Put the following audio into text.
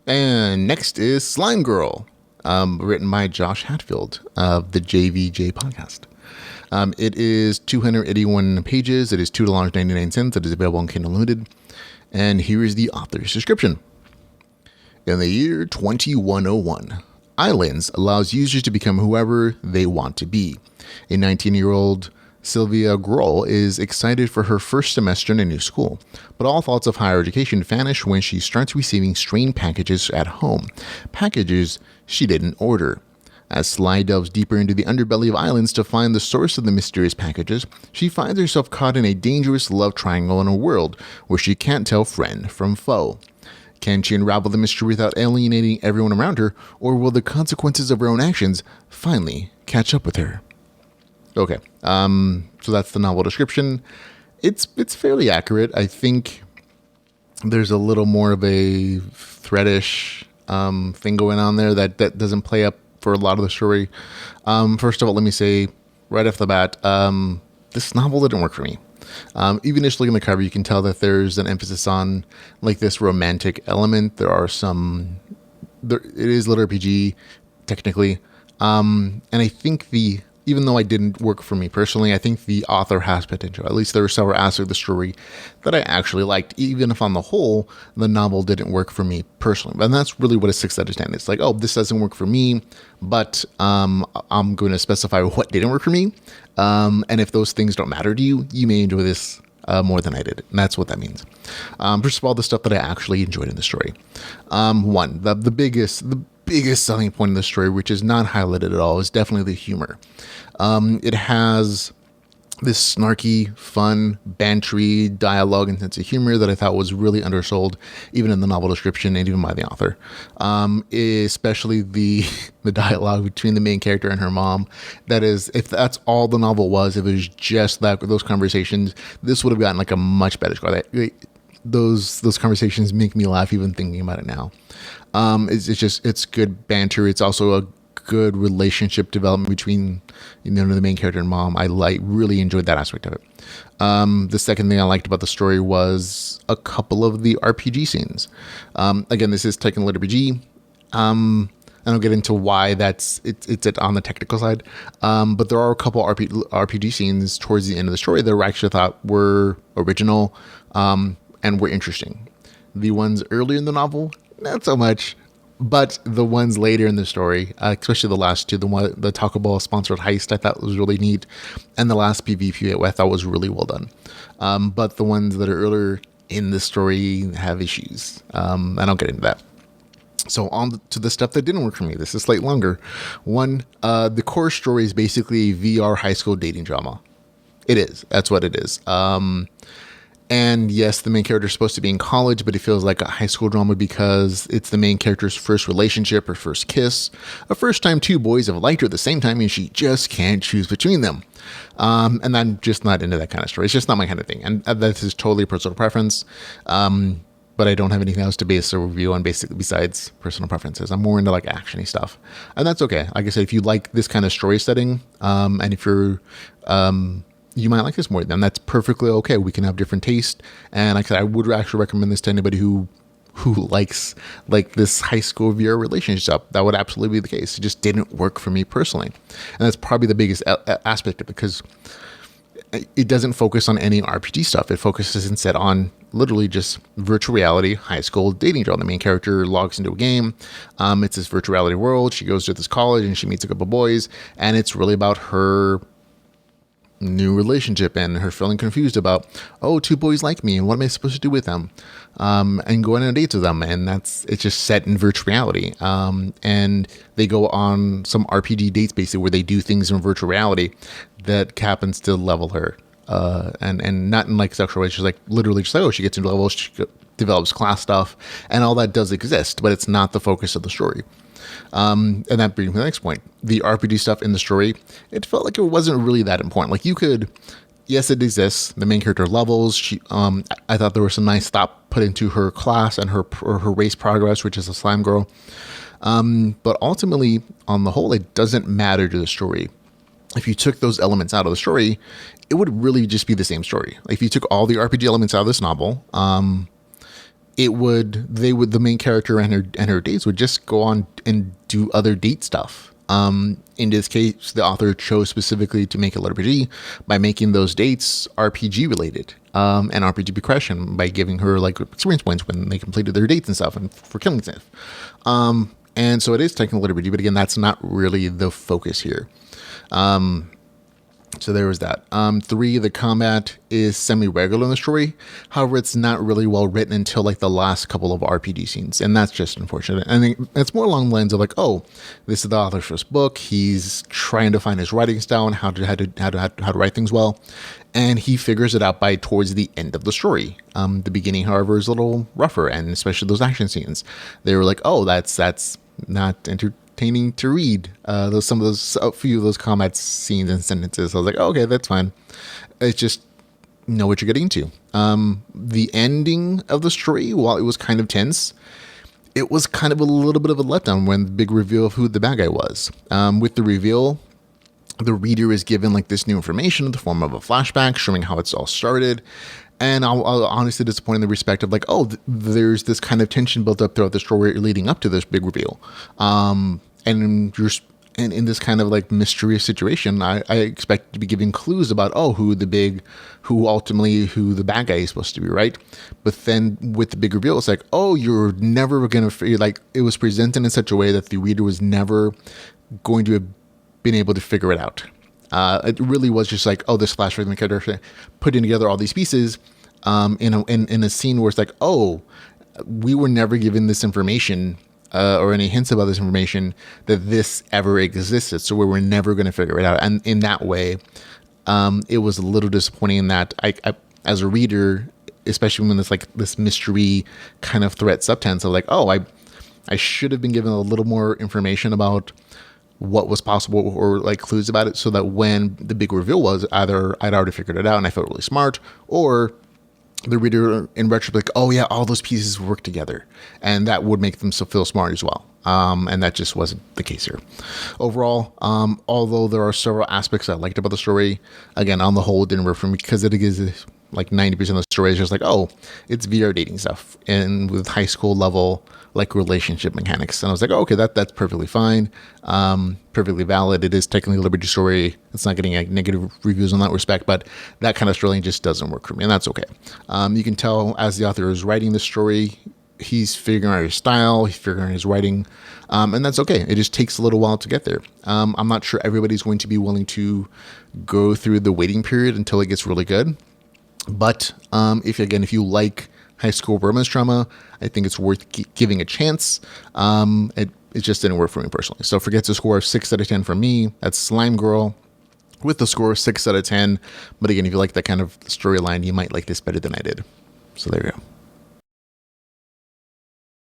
And next is Slimegirl, written by Josh Hatfield of the JVJ podcast. It is 281 pages. It is $2.99. It is available on Kindle Unlimited. And here is the author's description. In the year 2101, Islands allows users to become whoever they want to be. A 19-year-old Sylvi Grohl is excited for her first semester in a new school, but all thoughts of higher education vanish when she starts receiving strange packages at home, packages she didn't order. As Sly delves deeper into the underbelly of Islands to find the source of the mysterious packages, she finds herself caught in a dangerous love triangle in a world where she can't tell friend from foe. Can she unravel the mystery without alienating everyone around her, or will the consequences of her own actions finally catch up with her? Okay, so that's the novel description. It's fairly accurate. I think there's a little more of a threadish thing going on there that doesn't play up for a lot of the story. First of all, let me say right off the bat, this novel didn't work for me. Even just looking at the cover, you can tell that there's an emphasis on like this romantic element. It is little RPG technically, and I think even though it didn't work for me personally, I think the author has potential. At least there were several aspects of the story that I actually liked, even if on the whole, the novel didn't work for me personally. And that's really what a 6 out of 10 is. It's like, oh, this doesn't work for me, but I'm going to specify what didn't work for me. And if those things don't matter to you, you may enjoy this more than I did. And that's what that means. First of all, the stuff that I actually enjoyed in the story. One, the biggest selling point in the story, which is not highlighted at all, is definitely the humor. It has this snarky, fun, bantery dialogue and sense of humor that I thought was really undersold, even in the novel description and even by the author. Especially the dialogue between the main character and her mom. That is, if that's all the novel was, if it was just those conversations, this would have gotten like a much better score. Those conversations make me laugh even thinking about it now. It's good banter. It's also a good relationship development between the main character and mom. I really enjoyed that aspect of it. The second thing I liked about the story was a couple of the RPG scenes. Again, this is taken lit RPG. I don't get into why it's on the technical side, but there are a couple RPG scenes towards the end of the story that I actually thought were original and were interesting. The ones earlier in the novel, not so much, but the ones later in the story, especially the last two, the Taco Bell sponsored heist, I thought was really neat, and the last PvP I thought was really well done. But the ones that are earlier in the story have issues. I don't get into that. So on to the stuff that didn't work for me. This is slightly longer. One, the core story is basically a VR high school dating drama. It is. That's what it is. And yes, the main character is supposed to be in college, but it feels like a high school drama because it's the main character's first relationship, her first kiss, a first time two boys have liked her at the same time, and she just can't choose between them. And I'm just not into that kind of story. It's just not my kind of thing. And this is totally personal preference. But I don't have anything else to base a review on basically besides personal preferences. I'm more into like actiony stuff. And that's okay. Like I said, if you like this kind of story setting, and if you're, you might like this more than that's perfectly okay. We can have different taste. And like I said, I would actually recommend this to anybody who likes like this high school VR relationship. That would absolutely be the case. It just didn't work for me personally. And that's probably the biggest aspect of it, because it doesn't focus on any RPG stuff. It focuses instead on literally just virtual reality high school dating drama. The main character logs into a game. It's this virtual reality world. She goes to this college and she meets a couple boys, and it's really about her new relationship and her feeling confused about, oh, two boys like me and what am I supposed to do with them, and going on dates with them. And it's just set in virtual reality, and they go on some RPG dates basically where they do things in virtual reality that happens to level her, and not in like sexual ways. She's like literally just like, oh, she gets into levels, she develops class stuff, and all that does exist, but it's not the focus of the story. And that brings me to the next point. The RPG stuff in the story, it felt like it wasn't really that important. Like you could, yes, it exists. The main character levels. I thought there was some nice thought put into her class and her race progress, which is a slime girl. But ultimately, on the whole, it doesn't matter to the story. If you took those elements out of the story, it would really just be the same story. Like if you took all the RPG elements out of this novel, the main character and her dates would just go on and do other date stuff. In this case, the author chose specifically to make it RPG by making those dates RPG related, and RPG progression by giving her like experience points when they completed their dates and stuff, and for killing stuff. And so it is technically RPG, but again, that's not really the focus here. So there was that. 3, the combat is semi-regular in the story. However, it's not really well written until like the last couple of RPG scenes, and that's just unfortunate. I think it's more along the lines of like, oh, this is the author's first book. He's trying to find his writing style and how to write things well, and he figures it out by towards the end of the story. The beginning, however, is a little rougher, and especially those action scenes. They were like, oh, that's not entertaining to read. A few of those combat scenes and sentences, I was like, oh, okay, that's fine. It's just know what you're getting into. The ending of the story, while it was kind of tense, it was kind of a little bit of a letdown when the big reveal of who the bad guy was. With the reveal, the reader is given like this new information in the form of a flashback showing how it's all started. And I'll honestly disappoint in the respect of like, oh, there's this kind of tension built up throughout the story leading up to this big reveal. And in this kind of like mysterious situation, I expect to be giving clues about, oh, who the bad guy is supposed to be, right? But then with the big reveal, it's like, oh, you're never going to figure, like, it was presented in such a way that the reader was never going to have been able to figure it out. It really was just like, oh, this flashback, the character putting together all these pieces in a scene where it's like, oh, we were never given this information or any hints about this information that this ever existed, so we were never going to figure it out. And in that way, it was a little disappointing that I as a reader, especially when it's like this mystery kind of threat subtext of like, oh, I should have been given a little more information about what was possible or like clues about it, so that when the big reveal was, either I'd already figured it out and I felt really smart, or the reader in retrospect, oh yeah, all those pieces work together, and that would make them feel smart as well. And that just wasn't the case here. Overall, although there are several aspects I liked about the story, again, on the whole, it didn't work for me because it is like 90% of the story is just like, oh, it's VR dating stuff and with high school level like relationship mechanics. And I was like, oh, okay, that's perfectly fine, perfectly valid. It is technically a liberty story. It's not getting like negative reviews in that respect, but that kind of storyline just doesn't work for me, and that's okay. You can tell as the author is writing the story, he's figuring out his style, he's figuring out his writing, and that's okay. It just takes a little while to get there. I'm not sure everybody's going to be willing to go through the waiting period until it gets really good. But if you like high school romance drama, I think it's worth giving a chance. It just didn't work for me personally. So forget to score 6 out of 10 from me. That's Slimegirl with the score 6 out of 10. But again, if you like that kind of storyline, you might like this better than I did. So there you go.